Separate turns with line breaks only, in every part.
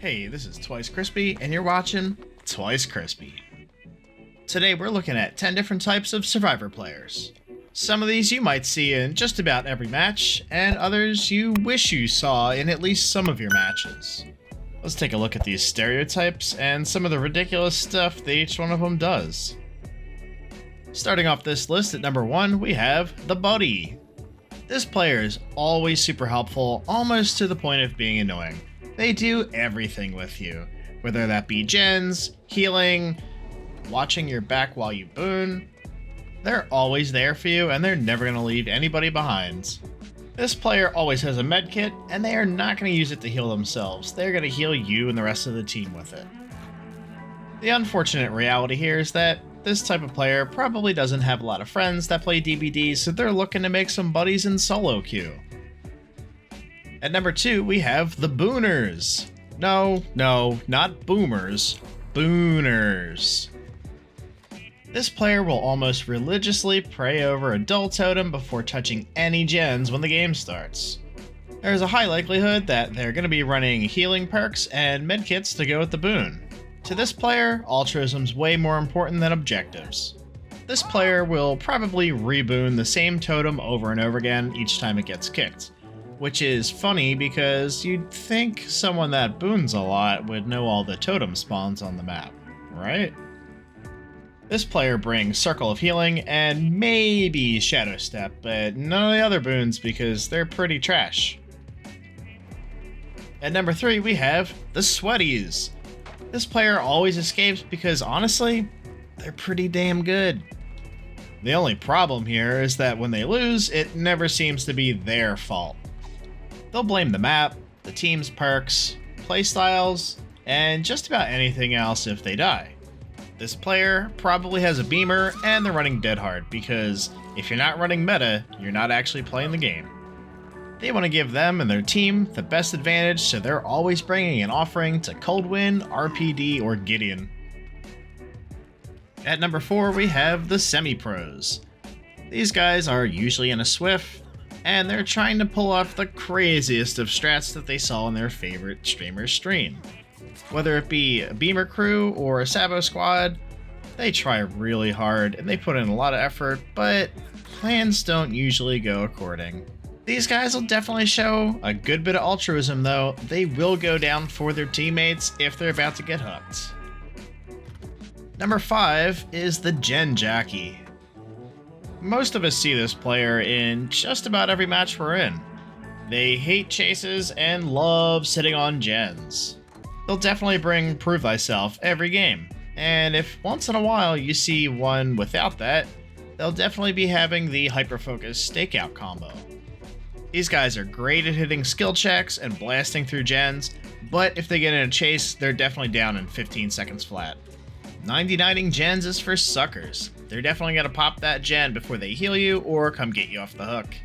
Hey, this is Twice Crispy, and you're watching Twice Crispy. Today we're looking at 10 different types of Survivor players. Some of these you might see in just about every match, and others you wish you saw in at least some of your matches. Let's take a look at these stereotypes and some of the ridiculous stuff that each one of them does. Starting off this list at number 1, we have the Buddy. This player is always super helpful, almost to the point of being annoying. They do everything with you, whether that be gens, healing, watching your back while you boon. They're always there for you, and they're never going to leave anybody behind. This player always has a med kit, and they are not going to use it to heal themselves. They're going to heal you and the rest of the team with it. The unfortunate reality here is that this type of player probably doesn't have a lot of friends that play DBD, so they're looking to make some buddies in solo queue. At number 2, we have the Booners. No, not Boomers. Booners. This player will almost religiously pray over a dull totem before touching any gens when the game starts. There's a high likelihood that they're going to be running healing perks and medkits to go with the boon. To this player, altruism's way more important than objectives. This player will probably reboon the same totem over and over again each time it gets kicked. Which is funny because you'd think someone that boons a lot would know all the totem spawns on the map, right? This player brings Circle of Healing and maybe Shadow Step, but none of the other boons because they're pretty trash. At number 3, we have the Sweaties. This player always escapes because honestly, they're pretty damn good. The only problem here is that when they lose, it never seems to be their fault. They'll blame the map, the team's perks, playstyles, and just about anything else if they die. This player probably has a beamer and they're running dead hard because if you're not running meta, you're not actually playing the game. They want to give them and their team the best advantage, so they're always bringing an offering to Coldwind, RPD, or Gideon. At number 4, we have the Semi-Pros. These guys are usually in a SWF, and they're trying to pull off the craziest of strats that they saw in their favorite streamer's stream. Whether it be a Beamer crew or a Sabo squad, they try really hard and they put in a lot of effort, but plans don't usually go according. These guys will definitely show a good bit of altruism though. They will go down for their teammates if they're about to get hooked. Number 5 is the Gen Jockey. Most of us see this player in just about every match we're in. They hate chases and love sitting on gens. They'll definitely bring Prove Thyself every game, and if once in a while you see one without that, they'll definitely be having the hyper-focused stakeout combo. These guys are great at hitting skill checks and blasting through gens, but if they get in a chase, they're definitely down in 15 seconds flat. 99ing gens is for suckers. They're definitely going to pop that gen before they heal you or come get you off the hook.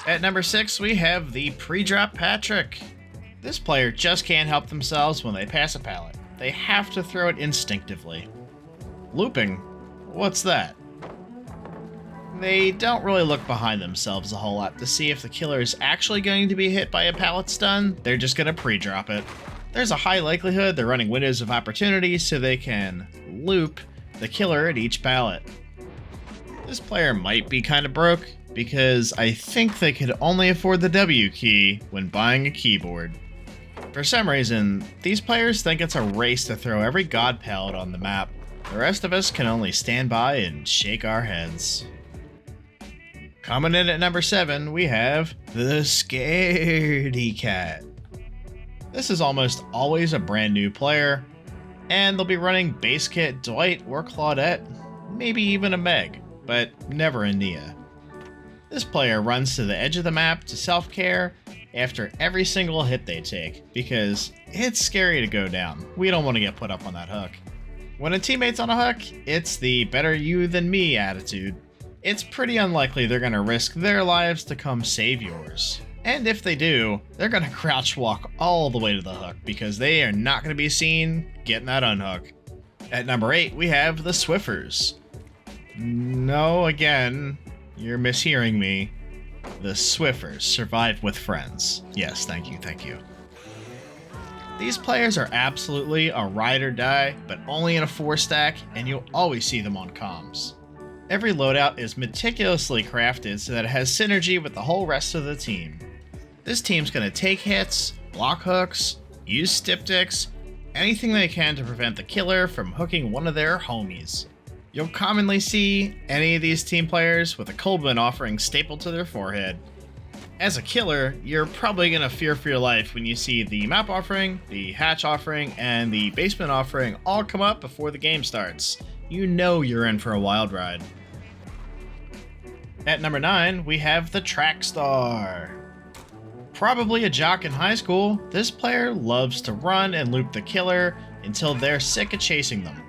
At number 6, we have the Pre-Drop Patrick. This player just can't help themselves when they pass a pallet. They have to throw it instinctively. Looping? What's that? They don't really look behind themselves a whole lot to see if the killer is actually going to be hit by a pallet stun. They're just going to pre-drop it. There's a high likelihood they're running windows of opportunity so they can loop the killer at each pallet. This player might be kind of broke because I think they could only afford the W key when buying a keyboard. For some reason, these players think it's a race to throw every god pallet on the map. The rest of us can only stand by and shake our heads. Coming in at number 7, we have the Scaredy Cat. This is almost always a brand new player, and they'll be running base kit Dwight or Claudette, maybe even a Meg, but never a Nia. This player runs to the edge of the map to self-care after every single hit they take, because it's scary to go down. We don't want to get put up on that hook. When a teammate's on a hook, it's the better you than me attitude. It's pretty unlikely they're going to risk their lives to come save yours. And if they do, they're going to crouch walk all the way to the hook because they are not going to be seen getting that unhook. At number 8, we have the SWF'ers. No, again, you're mishearing me. The SWF'ers survive with friends. Yes, thank you. These players are absolutely a ride or die, but only in a 4-stack, and you'll always see them on comms. Every loadout is meticulously crafted so that it has synergy with the whole rest of the team. This team's going to take hits, block hooks, use styptics, anything they can to prevent the killer from hooking one of their homies. You'll commonly see any of these team players with a Coldman offering stapled to their forehead. As a killer, you're probably going to fear for your life when you see the map offering, the hatch offering, and the basement offering all come up before the game starts. You know you're in for a wild ride. At number 9, we have the Track Star. Probably a jock in high school, this player loves to run and loop the killer until they're sick of chasing them.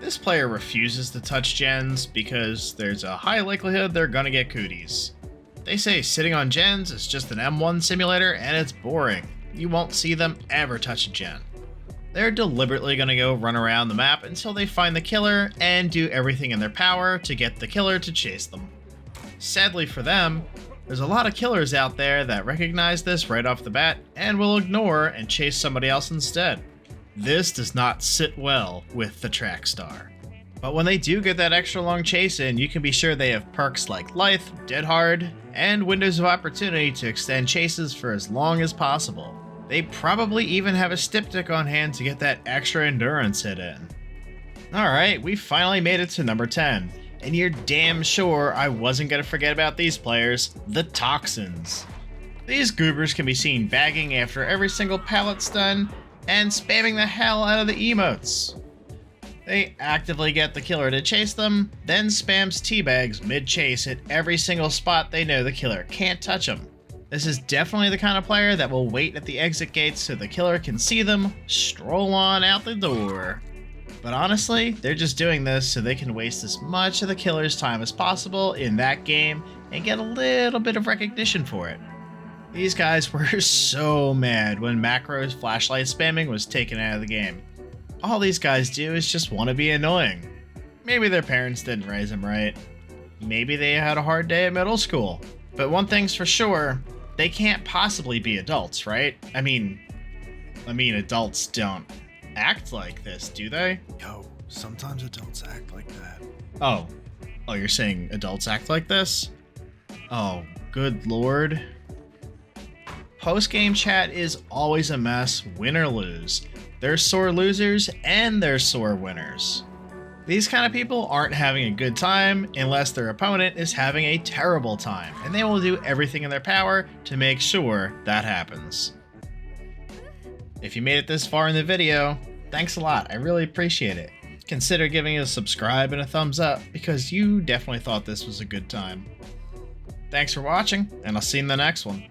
This player refuses to touch gens because there's a high likelihood they're gonna get cooties. They say sitting on gens is just an M1 simulator and it's boring. You won't see them ever touch a gen. They're deliberately gonna go run around the map until they find the killer and do everything in their power to get the killer to chase them. Sadly for them, there's a lot of killers out there that recognize this right off the bat and will ignore and chase somebody else instead. This does not sit well with the Track Star. But when they do get that extra long chase in, you can be sure they have perks like Lithe, Dead Hard, and windows of opportunity to extend chases for as long as possible. They probably even have a styptic on hand to get that extra endurance hit in. Alright, we finally made it to number 10, and you're damn sure I wasn't going to forget about these players, the Toxins. These goobers can be seen bagging after every single pallet stun, and spamming the hell out of the emotes. They actively get the killer to chase them, then spams teabags mid-chase at every single spot they know the killer can't touch them. This is definitely the kind of player that will wait at the exit gates so the killer can see them, stroll on out the door. But honestly, they're just doing this so they can waste as much of the killer's time as possible in that game and get a little bit of recognition for it. These guys were so mad when macros flashlight spamming was taken out of the game. All these guys do is just want to be annoying. Maybe their parents didn't raise them right. Maybe they had a hard day at middle school. But one thing's for sure, they can't possibly be adults, right? I mean adults don't act like this, do they?
Yo, sometimes adults act like that.
Oh, you're saying adults act like this? Oh, good lord. Post-game chat is always a mess, win or lose. There's sore losers and there's sore winners. These kind of people aren't having a good time unless their opponent is having a terrible time, and they will do everything in their power to make sure that happens. If you made it this far in the video, thanks a lot, I really appreciate it. Consider giving it a subscribe and a thumbs up because you definitely thought this was a good time. Thanks for watching, and I'll see you in the next one.